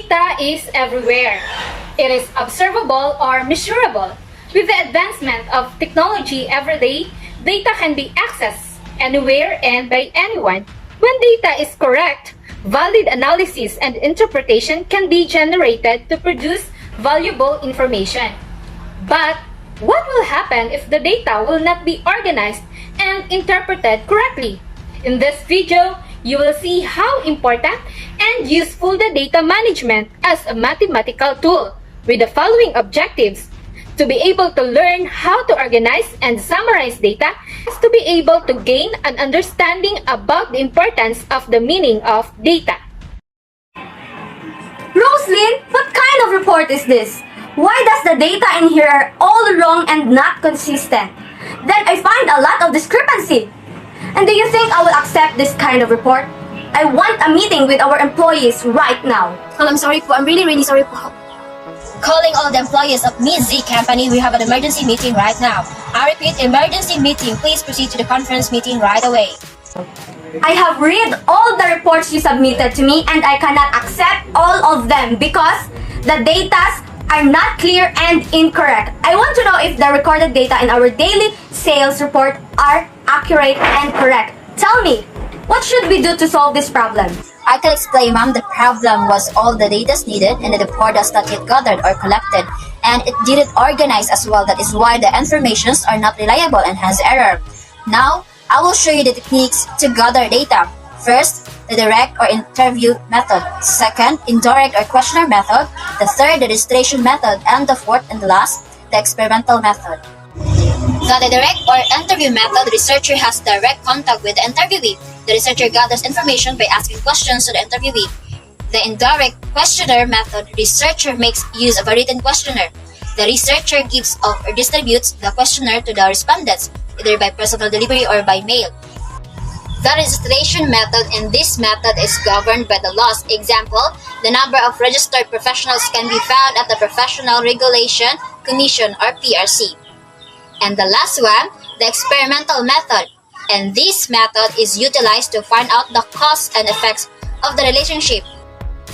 Data is everywhere. It is observable or measurable. With the advancement of technology every day, data can be accessed anywhere and by anyone. When data is correct, valid analysis and interpretation can be generated to produce valuable information. But what will happen if the data will not be organized and interpreted correctly? In this video, you will see how important and useful the data management as a mathematical tool with the following objectives: to be able to learn how to organize and summarize data, is to be able to gain an understanding about the importance of the meaning of data. Roslyn, what kind of report is this? Why does the data in here are all wrong and not consistent? Then I find a lot of discrepancy. And do you think I will accept this kind of report? I want a meeting with our employees right now. I'm sorry po. I'm really sorry po. Calling all the employees of Ms. Z Company, we have an emergency meeting right now. I repeat, emergency meeting. Please proceed to the conference meeting right away. I have read all the reports you submitted to me and I cannot accept all of them because the data are not clear and incorrect. I want to know if the recorded data in our daily sales report are accurate and correct. Tell me, what should we do to solve this problem? I can explain, ma'am. The problem was all the data needed and the report does not yet gathered or collected, and it didn't organize as well. That is why the informations are not reliable and has error. Now, I will show you the techniques to gather data. First, the direct or interview method. Second, indirect or questionnaire method. The third, the registration method. And the fourth and the last, the experimental method. The direct or interview method, the researcher has direct contact with the interviewee. The researcher gathers information by asking questions to the interviewee. The indirect questionnaire method, researcher makes use of a written questionnaire. The researcher gives or distributes the questionnaire to the respondents, either by personal delivery or by mail. The registration method, in this method is governed by the laws. Example, the number of registered professionals can be found at the Professional Regulation Commission or PRC. And the last one, the experimental method. And this method is utilized to find out the cause and effects of the relationship.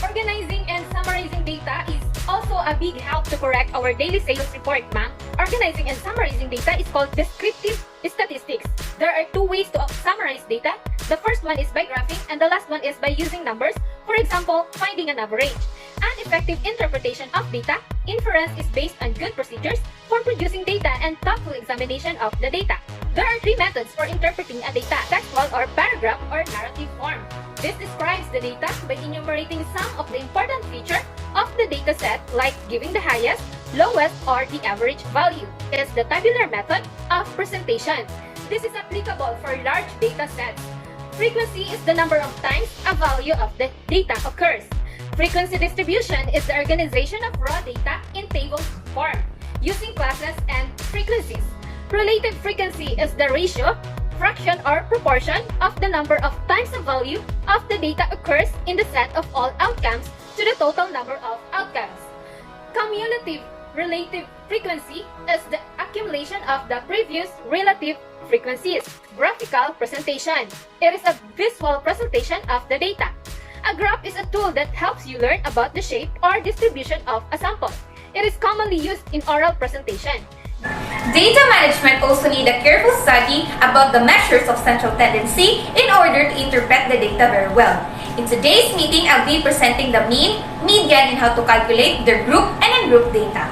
Organizing and summarizing data is also a big help to correct our daily sales report, ma'am. Organizing and summarizing data is called descriptive statistics. There are two ways to summarize data. The first one is by graphing and the last one is by using numbers. For example, finding an average. An effective interpretation of data, inference is based on good procedures for producing data and thoughtful examination of the data. There are three methods for interpreting a data: textual or paragraph or narrative form. This describes the data by enumerating some of the important features of the data set, like giving the highest, lowest, or the average value. It is the tabular method of presentation. This is applicable for large data sets. Frequency is the number of times a value of the data occurs. Frequency distribution is the organization of raw data in table form, using classes and frequencies. Relative frequency is the ratio, fraction, or proportion of the number of times the value of the data occurs in the set of all outcomes to the total number of outcomes. Cumulative relative frequency is the accumulation of the previous relative frequencies. Graphical presentation. It is a visual presentation of the data. A graph is a tool that helps you learn about the shape or distribution of a sample. It is commonly used in oral presentation. Data management also need a careful study about the measures of central tendency in order to interpret the data very well. In today's meeting, I'll be presenting the mean, median, and how to calculate their group and ungroup data.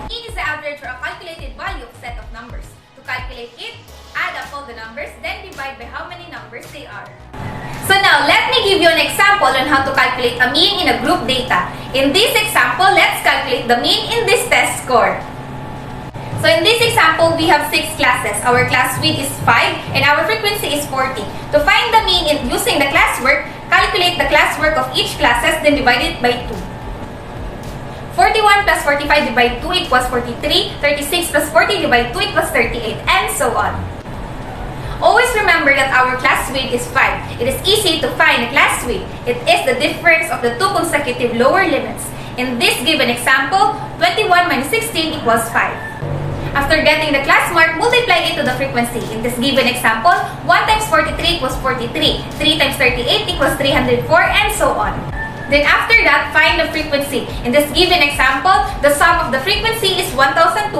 Mean is the average or a calculated value of a set of numbers. To calculate it, add up all the numbers, then divide by how many numbers they are. So now, let me give you an example on how to calculate a mean in a group data. In this example, let's calculate the mean in this test score. So in this example, we have 6 classes. Our class width is 5 and our frequency is 40. To find the mean using the classwork, calculate the classwork of each classes, then divide it by 2. 41 plus 45 divided by 2 equals 43. 36 plus 40 divided by 2 equals 38, and so on. Always remember that our class width is 5. It is easy to find the class width. It is the difference of the two consecutive lower limits. In this given example, 21 minus 16 equals 5. After getting the class mark, multiply it to the frequency. In this given example, 1 times 43 equals 43, 3 times 38 equals 304, and so on. Then after that, find the frequency. In this given example, the sum of the frequency is 1200.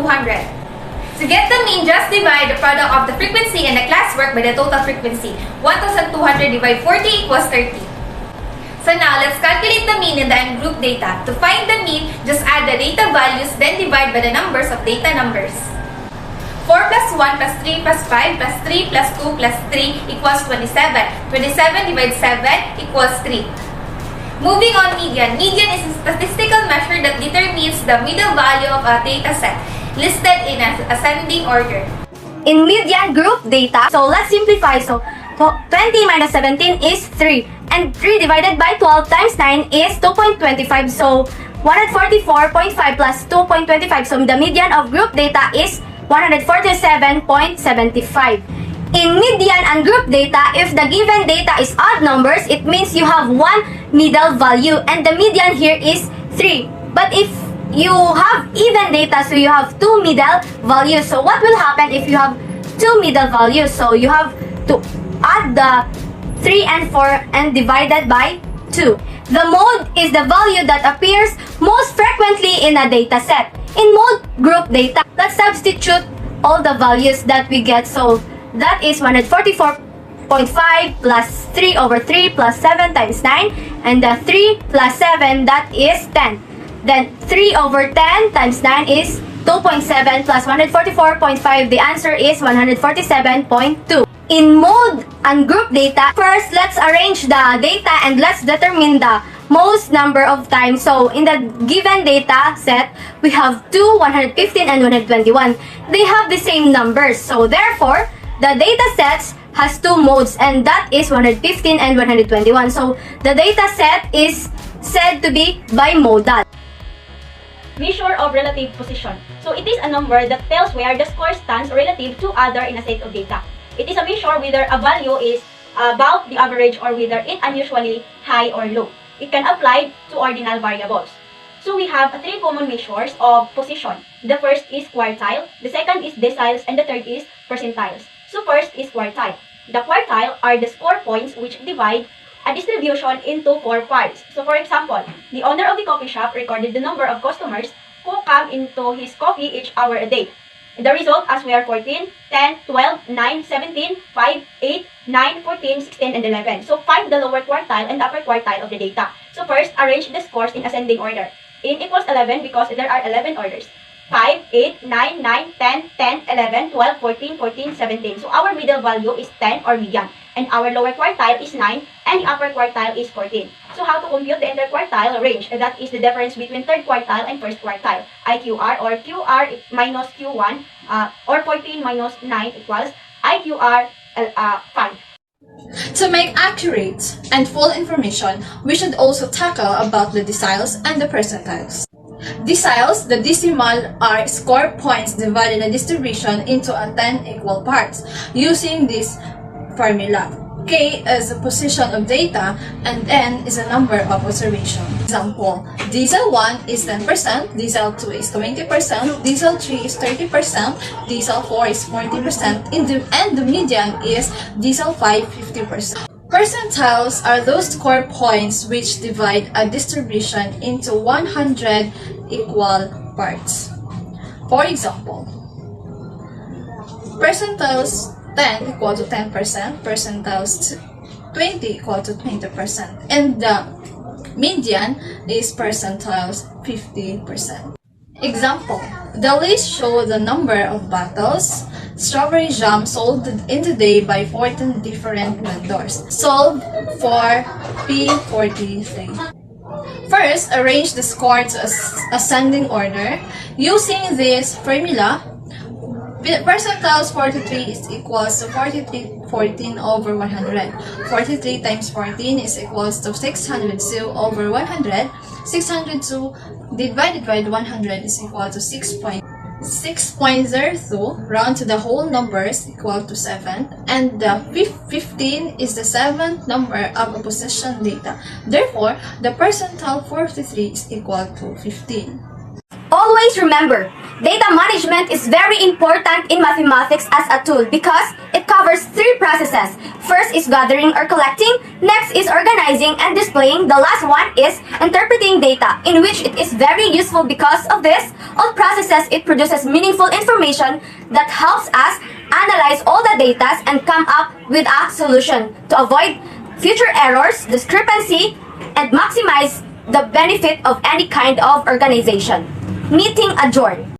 To get the mean, just divide the product of the frequency and the classwork by the total frequency. 1200 divided 40 equals 30. So now, let's calculate the mean in the M-group data. To find the mean, just add the data values, then divide by the numbers of data numbers. 4 plus 1 plus 3 plus 5 plus 3 plus 2 plus 3 equals 27. 27 divided 7 equals 3. Moving on, median. Median is a statistical measure that determines the middle value of a data set, listed in an ascending order. In median group data, so let's simplify. So 20 minus 17 is 3. And 3 divided by 12 times 9 is 2.25. So 144.5 plus 2.25. So the median of group data is 147.75. In median and group data, if the given data is odd numbers, it means you have one middle value, and the median here is 3. But if you have even data, so you have two middle values. So what will happen if you have two middle values? So you have to add the 3 and 4 and divided by 2. The mode is the value that appears most frequently in a data set. In mode group data, let's substitute all the values that we get. So that is 144.5 plus 3 over 3 plus 7 times 9, and the 3 plus 7, that is 10. Then 3 over 10 times 9 is 2.7 plus 144.5. The answer is 147.2. In mode and group data, first let's arrange the data and let's determine the most number of times. So in the given data set, we have 2, 115, and 121. They have the same numbers. So therefore, the data sets has two modes, and that is 115 and 121. So the data set is said to be bimodal. Measure of relative position. So it is a number that tells where the score stands relative to other in a set of data. It is a measure whether a value is about the average or whether it unusually high or low. It can apply to ordinal variables. So we have three common measures of position. The first is quartile, the second is deciles, and the third is percentiles. So first is quartile. The quartile are the score points which divide a distribution into 4 parts. So for example, the owner of the coffee shop recorded the number of customers who come into his coffee each hour a day. The result as we are 14, 10, 12, 9, 17, 5, 8, 9, 14, 16, and 11. So find the lower quartile and upper quartile of the data. So first, arrange the scores in ascending order. In equals 11 because there are 11 orders. 5, 8, 9, 9, 10, 10, 11, 12, 14, 14, 17. So our middle value is 10 or median. And our lower quartile is 9 and the upper quartile is 14. So how to compute the interquartile range? That is the difference between third quartile and first quartile. IQR or QR minus Q1 or 14 minus 9 equals IQR 5. To make accurate and full information, we should also tackle about the deciles and the percentiles. Deciles, the decimal, are score points divided in a distribution into 10 equal parts using this formula. K is the position of data and N is the number of observation. Example, decile 1 is 10%, decile 2 is 20%, decile 3 is 30%, decile 4 is 40%, and the median is decile 5, 50%. Percentiles are those score points which divide a distribution into 100 equal parts. For example, percentiles 10 equal to 10%, percentiles 20 equal to 20%, and the median is percentiles 50%. Example, the list shows the number of bottles strawberry jam sold in the day by 14 different vendors. Solve for P43. First, arrange the score to ascending order. Using this formula, percentiles 43 is equals to 14 over 100. 43 times 14 is equals to 602 over 100. 602 divided by 100 is equal to 6.02, round to the whole numbers equal to 7, and the 15 is the 7th number of a position data. Therefore, the percentile 43 is equal to 15. Always remember, Data management is very important in mathematics as a tool because it covers three processes. First is gathering or collecting, next is organizing and displaying, the last one is interpreting data, in which it is very useful because of this. All processes, it produces meaningful information that helps us analyze all the data and come up with a solution to avoid future errors, discrepancy, and maximize the benefit of any kind of organization. Meeting adjourned.